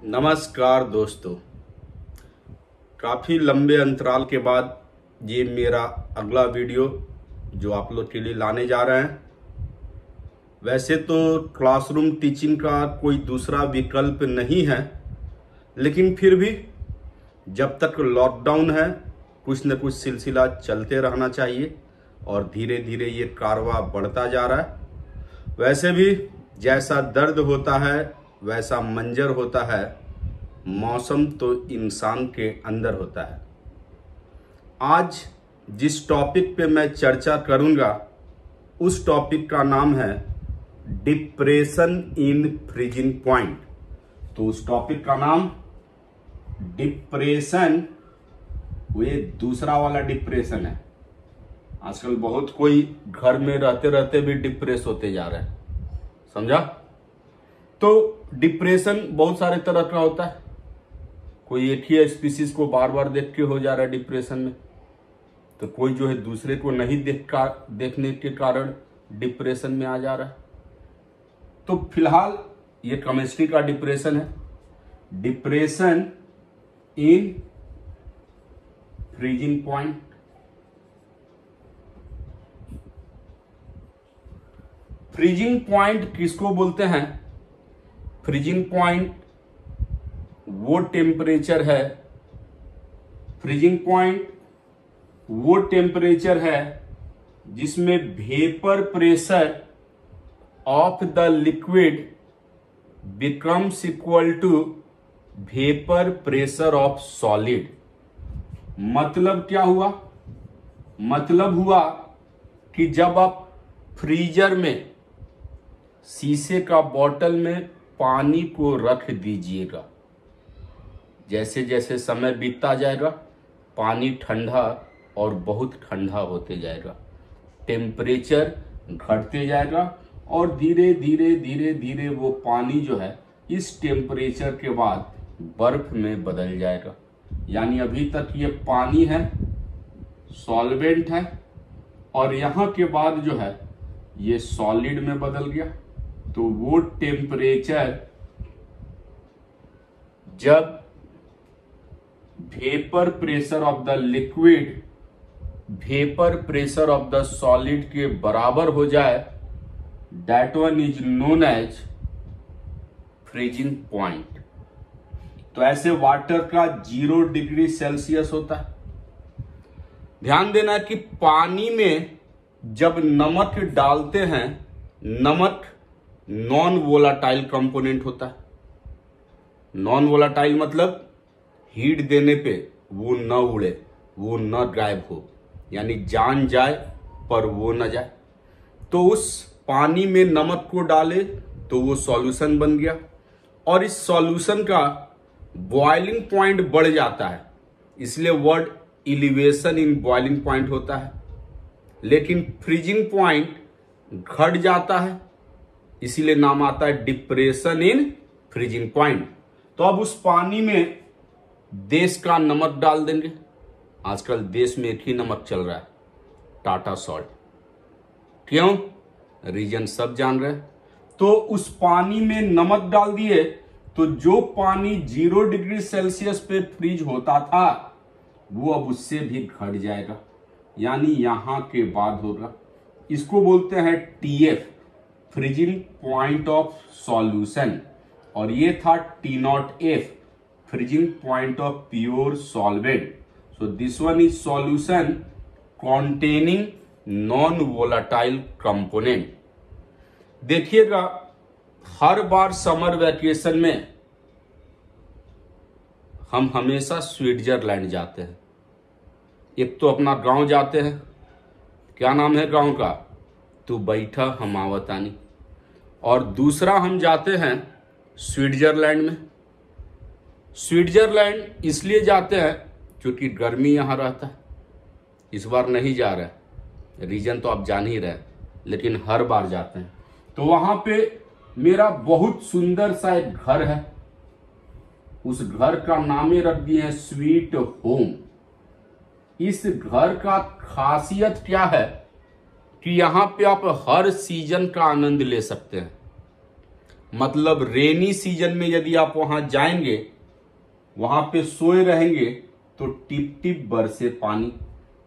नमस्कार दोस्तों, काफ़ी लंबे अंतराल के बाद ये मेरा अगला वीडियो जो आप लोग के लिए लाने जा रहे हैं। वैसे तो क्लासरूम टीचिंग का कोई दूसरा विकल्प नहीं है, लेकिन फिर भी जब तक लॉकडाउन है कुछ न कुछ सिलसिला चलते रहना चाहिए और धीरे धीरे ये कारवां बढ़ता जा रहा है। वैसे भी जैसा दर्द होता है वैसा मंजर होता है, मौसम तो इंसान के अंदर होता है। आज जिस टॉपिक पे मैं चर्चा करूंगा उस टॉपिक का नाम है डिप्रेशन इन फ्रीजिंग पॉइंट। तो उस टॉपिक का नाम डिप्रेशन, ये दूसरा वाला डिप्रेशन है। आजकल बहुत कोई घर में रहते रहते भी डिप्रेस होते जा रहे हैं, समझा। तो डिप्रेशन बहुत सारे तरह का होता है। कोई एक ही स्पीसीज को बार बार देख के हो जा रहा है डिप्रेशन में, तो कोई जो है दूसरे को नहीं देखने के कारण डिप्रेशन में आ जा रहा है। तो फिलहाल ये केमिस्ट्री का डिप्रेशन है, depression in freezing point. Freezing point किसको बोलते हैं? फ्रीजिंग पॉइंट वो टेम्परेचर है, फ्रीजिंग पॉइंट वो टेम्परेचर है जिसमें vapour pressure of the liquid becomes equal to vapour pressure of solid. मतलब क्या हुआ? मतलब हुआ कि जब आप फ्रीजर में शीशे का बोतल में पानी को रख दीजिएगा, जैसे जैसे समय बीतता जाएगा पानी ठंडा और बहुत ठंडा होते जाएगा, टेम्परेचर घटते जाएगा और धीरे धीरे धीरे धीरे वो पानी जो है इस टेम्परेचर के बाद बर्फ में बदल जाएगा। यानी अभी तक ये पानी है, सॉल्वेंट है, और यहाँ के बाद जो है ये सॉलिड में बदल गया। तो वो टेम्परेचर जब vapour pressure of the liquid vapour pressure of the solid के बराबर हो जाए, that one is known as freezing point. तो ऐसे वाटर का 0 डिग्री सेल्सियस होता है। ध्यान देना कि पानी में जब नमक डालते हैं, नमक नॉन वोलाटाइल कंपोनेंट होता है। नॉन वोलाटाइल मतलब हीट देने पे वो न उड़े, वो न गायब हो, यानी जान जाए पर वो न जाए। तो उस पानी में नमक को डाले तो वो सॉल्यूशन बन गया, और इस सॉल्यूशन का बॉइलिंग पॉइंट बढ़ जाता है, इसलिए word elevation in boiling point होता है। लेकिन फ्रीजिंग पॉइंट घट जाता है, इसीलिए नाम आता है डिप्रेशन इन फ्रीजिंग पॉइंट। तो अब उस पानी में देश का नमक डाल देंगे। आजकल देश में एक ही नमक चल रहा है, टाटा सॉल्ट। क्यों? रीजन सब जान रहे हैं। तो उस पानी में नमक डाल दिए तो जो पानी 0 डिग्री सेल्सियस पे फ्रीज होता था वो अब उससे भी घट जाएगा, यानी यहां के बाद होगा। इसको बोलते हैं TF, freezing point of solution, और ये था T0F, freezing point of pure solvent. So this one is solution containing non volatile component. देखिएगा, हर बार समर वैकेशन में हम हमेशा स्विट्जरलैंड जाते हैं। एक तो अपना गांव जाते हैं, क्या नाम है गांव का? तू बैठा हम आवतानी। और दूसरा हम जाते हैं स्विट्जरलैंड में। स्विट्जरलैंड इसलिए जाते हैं क्योंकि गर्मी यहां रहता है। इस बार नहीं जा रहे, रीजन तो आप जान ही रहे, लेकिन हर बार जाते हैं। तो वहां पे मेरा बहुत सुंदर सा एक घर है, उस घर का नाम रख दिए हैं स्वीट होम। इस घर का खासियत क्या है कि यहां पे आप हर सीजन का आनंद ले सकते हैं। मतलब रेनी सीजन में यदि आप वहां जाएंगे, वहां पे सोए रहेंगे, तो टिप टिप बरसे पानी,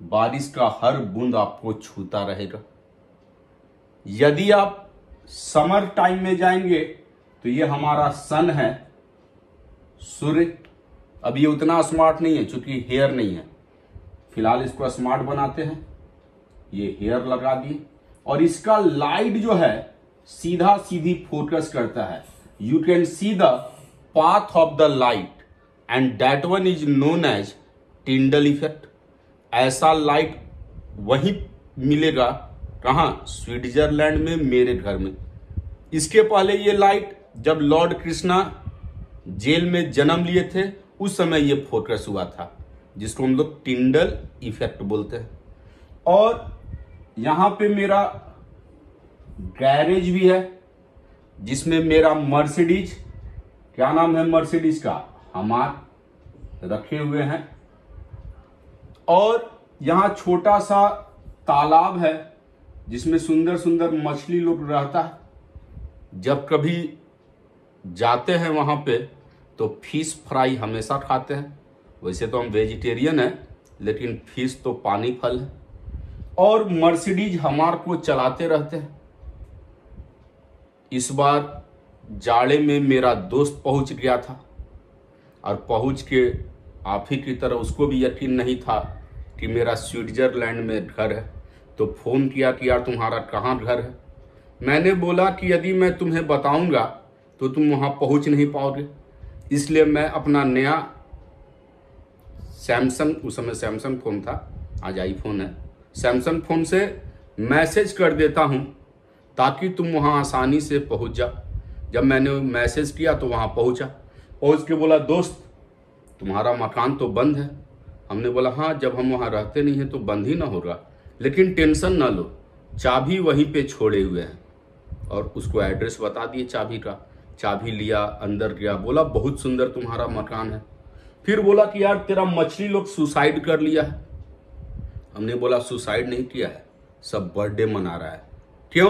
बारिश का हर बूंद आपको छूता रहेगा। यदि आप समर टाइम में जाएंगे तो ये हमारा सन है, सूर्य। अब ये उतना स्मार्ट नहीं है क्योंकि हेयर नहीं है, फिलहाल इसको स्मार्ट बनाते हैं। ये हेयर लगा दिए और इसका लाइट जो है सीधा सीधी फोकस करता है। You can see the path of the light and that one is known as Tyndall effect. ऐसा लाइट वहीं मिलेगा कहां? स्विट्जरलैंड में, मेरे घर में। इसके पहले ये लाइट जब लॉर्ड कृष्णा जेल में जन्म लिए थे उस समय ये फोकस हुआ था, जिसको हम लोग टिंडल इफेक्ट बोलते हैं। और यहां पे मेरा गैरेज भी है जिसमें मेरा मर्सिडीज, क्या नाम है मर्सिडीज का, हमार रखे हुए हैं। और यहां छोटा सा तालाब है जिसमें सुंदर सुंदर मछली लोग रहता है। जब कभी जाते हैं वहां पे तो फिश फ्राई हमेशा खाते हैं। वैसे तो हम वेजिटेरियन हैं, लेकिन फिश तो पानी फल है। और मर्सिडीज हमार को चलाते रहते हैं। इस बार जाड़े में मेरा दोस्त पहुंच गया था और पहुंच के आप ही की तरह उसको भी यकीन नहीं था कि मेरा स्विट्जरलैंड में घर है, तो फोन किया कि यार तुम्हारा कहाँ घर है। मैंने बोला कि यदि मैं तुम्हें बताऊंगा तो तुम वहां पहुंच नहीं पाओगे, इसलिए मैं अपना नया सैमसंग, उस समय सैमसंग फोन था, आज आईफोन है, सैमसंग फोन से मैसेज कर देता हूं ताकि तुम वहां आसानी से पहुंच जाओ। जब मैंने मैसेज किया तो वहां पहुंचा, पहुंच के बोला दोस्त तुम्हारा मकान तो बंद है। हमने बोला हाँ, जब हम वहां रहते नहीं है तो बंद ही ना होगा, लेकिन टेंशन ना लो, चाबी वहीं पे छोड़े हुए हैं। और उसको एड्रेस बता दिए चाबी का। चाबी लिया, अंदर गया, बोला बहुत सुंदर तुम्हारा मकान है। फिर बोला कि यार तेरा मछली लोग सुसाइड कर लिया है। हमने बोला सुसाइड नहीं किया है, सब बर्थडे मना रहा है। क्यों?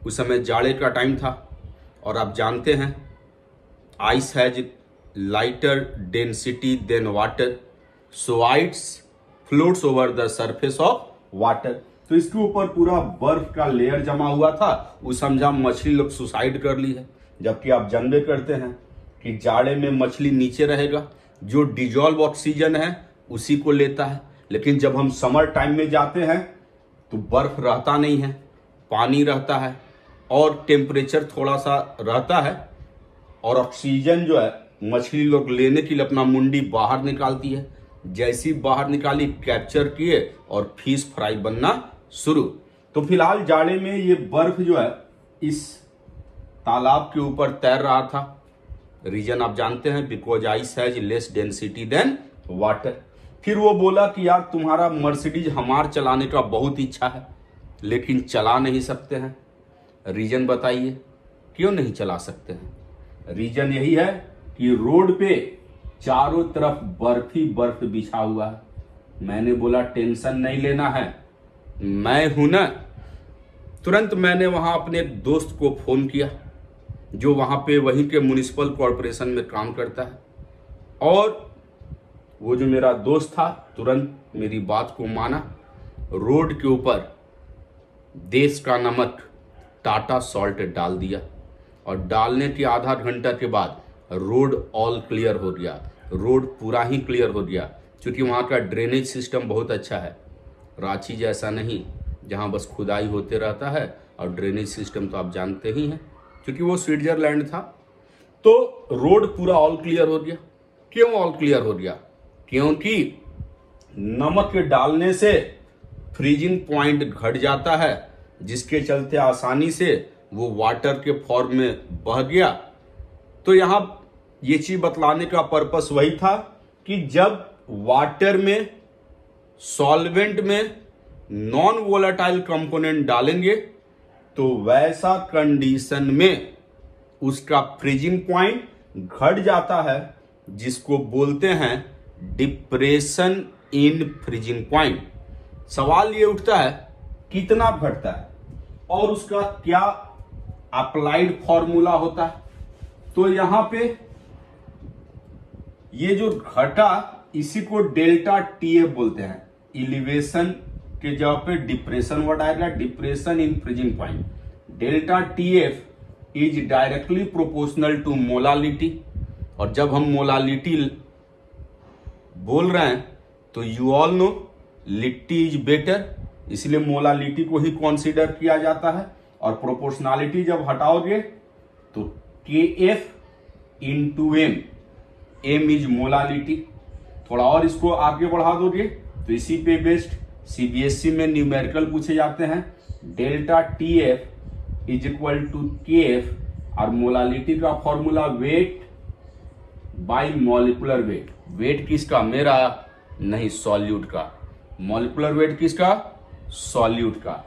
उस समय जाड़े का टाइम था और आप जानते हैं ice has lighter density than water, so ice floats over the surface of water. तो इसके ऊपर पूरा बर्फ का लेयर जमा हुआ था। उस समझा मछली लोग सुसाइड कर ली है। जबकि आप जानबे करते हैं कि जाड़े में मछली नीचे रहेगा, जो डिजॉल्व ऑक्सीजन है उसी को लेता है। लेकिन जब हम समर टाइम में जाते हैं तो बर्फ रहता नहीं है, पानी रहता है और टेम्परेचर थोड़ा सा रहता है, और ऑक्सीजन जो है मछली लोग लेने के लिए अपना मुंडी बाहर निकालती है। जैसी बाहर निकाली, कैप्चर किए और फिश फ्राई बनना शुरू। तो फिलहाल जाड़े में ये बर्फ जो है इस तालाब के ऊपर तैर रहा था। रीजन आप जानते हैं, because ice has less density than water. फिर वो बोला कि यार तुम्हारा मर्सिडीज हमार चलाने का बहुत इच्छा है, लेकिन चला नहीं सकते हैं। रीजन बताइए क्यों नहीं चला सकते हैं? रीजन यही है कि रोड पे चारों तरफ बर्फ ही बर्फ बिछा हुआ है। मैंने बोला टेंशन नहीं लेना है, मैं हूं ना। तुरंत मैंने वहां अपने एक दोस्त को फोन किया जो वहां पे वहीं के म्युनिसिपल कॉरपोरेशन में काम करता है, और वो जो मेरा दोस्त था तुरंत मेरी बात को माना। रोड के ऊपर देश का नमक टाटा सॉल्ट डाल दिया और डालने के आधा घंटा के बाद रोड ऑल क्लियर हो गया। रोड पूरा ही क्लियर हो गया क्योंकि वहाँ का ड्रेनेज सिस्टम बहुत अच्छा है। रांची जैसा नहीं जहाँ बस खुदाई होते रहता है, और ड्रेनेज सिस्टम तो आप जानते ही हैं क्योंकि वो स्विट्जरलैंड था। तो रोड पूरा ऑल क्लियर हो गया। क्यों ऑल क्लियर हो गया? क्योंकि नमक डालने से फ्रीजिंग पॉइंट घट जाता है, जिसके चलते आसानी से वो वाटर के फॉर्म में बह गया। तो यहां ये चीज बतलाने का पर्पस वही था कि जब वाटर में, सॉल्वेंट में नॉन वोलेटाइल कंपोनेंट डालेंगे तो वैसा कंडीशन में उसका फ्रीजिंग पॉइंट घट जाता है, जिसको बोलते हैं डिप्रेशन इन फ्रीजिंग पॉइंट। सवाल ये उठता है कितना घटता है और उसका क्या अप्लाइड फॉर्मूला होता है। तो यहां पे ये जो घटा इसी को डेल्टा टीएफ बोलते हैं। इलिवेशन के जगह पे डिप्रेशन वर्ड आएगा, depression in freezing point. Delta TF is directly proportional to molality, और जब हम मोलालिटी बोल रहे हैं तो यू ऑल नो लिट्टी इज बेटर, इसलिए मोलालिटी को ही कंसीडर किया जाता है। और प्रोपोर्शनलिटी जब हटाओगे तो K F into M, M is molality. थोड़ा और इसको आगे बढ़ा दोगे तो इसी पे बेस्ड सीबीएसई में न्यूमेरिकल पूछे जाते हैं। Delta T F is equal to K F, और मोलालिटी का formula weight by molecular weight. Weight किसका? मेरा नहीं, सॉल्यूट का। मॉलिक्यूलर वेट किसका? सॉल्यूट का।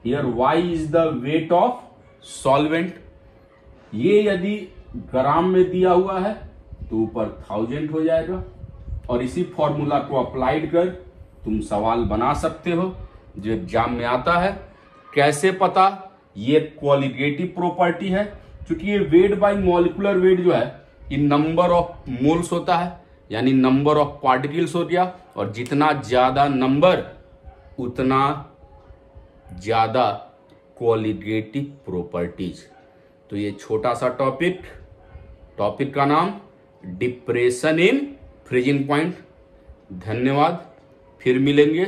Here Y is the weight of solvent. ये यदि ग्राम में दिया हुआ है तो ऊपर 1000 हो जाएगा, और इसी फॉर्मूला को अप्लाइड कर तुम सवाल बना सकते हो जो एग्जाम में आता है। कैसे पता? ये क्वालिटेटिव प्रॉपर्टी है, क्योंकि ये वेट बाय मॉलिक्यूलर वेट जो है ये नंबर ऑफ मोल्स होता है, यानी नंबर ऑफ पार्टिकल्स हो गया, और जितना ज्यादा नंबर उतना ज्यादा क्वालिटेटिव प्रॉपर्टीज। तो ये छोटा सा टॉपिक का नाम डिप्रेशन इन फ्रीजिंग पॉइंट। धन्यवाद, फिर मिलेंगे।